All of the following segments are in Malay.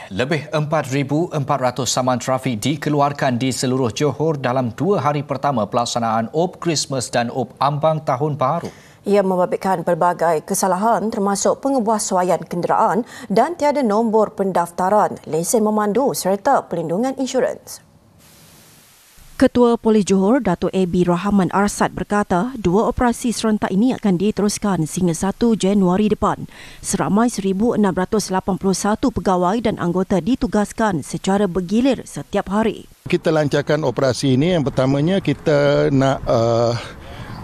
Lebih 4,400 saman trafik dikeluarkan di seluruh Johor dalam 2 hari pertama pelaksanaan OP Christmas dan OP Ambang Tahun Baru. Ia membabitkan pelbagai kesalahan termasuk pengebuahsuaian kenderaan dan tiada nombor pendaftaran, lesen memandu serta pelindungan insurans. Ketua Polis Johor, Datuk A.B. Rahman Arsad berkata, 2 operasi serentak ini akan diteruskan sehingga 1 Januari depan. Seramai 1,681 pegawai dan anggota ditugaskan secara bergilir setiap hari. Kita lancarkan operasi ini, yang pertamanya kita nak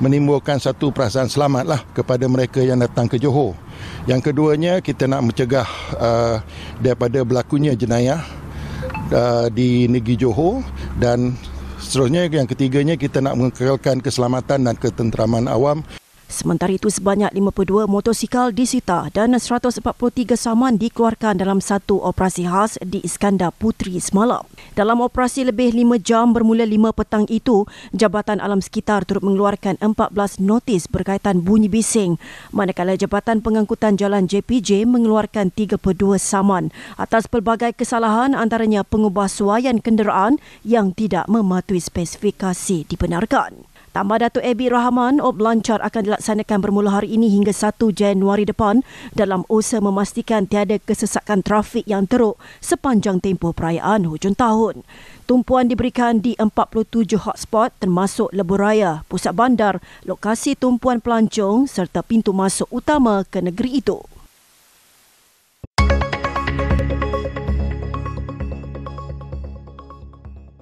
menimbulkan satu perasaan selamatlah kepada mereka yang datang ke Johor. Yang keduanya, kita nak mencegah daripada berlakunya jenayah di negeri Johor, dan seterusnya yang ketiganya kita nak mengekalkan keselamatan dan ketenteraman awam. Sementara itu, sebanyak 52 motosikal disita dan 143 saman dikeluarkan dalam satu operasi khas di Iskandar Puteri semalam. Dalam operasi lebih 5 jam bermula 5 petang itu, Jabatan Alam Sekitar turut mengeluarkan 14 notis berkaitan bunyi bising, manakala Jabatan Pengangkutan Jalan JPJ mengeluarkan 32 saman atas pelbagai kesalahan, antaranya pengebuahsuaian kenderaan yang tidak mematuhi spesifikasi dibenarkan. Tambah Datuk A.B. Rahman, OP lancar akan dilaksanakan bermula hari ini hingga 1 Januari depan dalam usaha memastikan tiada kesesakan trafik yang teruk sepanjang tempoh perayaan hujung tahun. Tumpuan diberikan di 47 hotspot termasuk lebuh raya, pusat bandar, lokasi tumpuan pelancong serta pintu masuk utama ke negeri itu.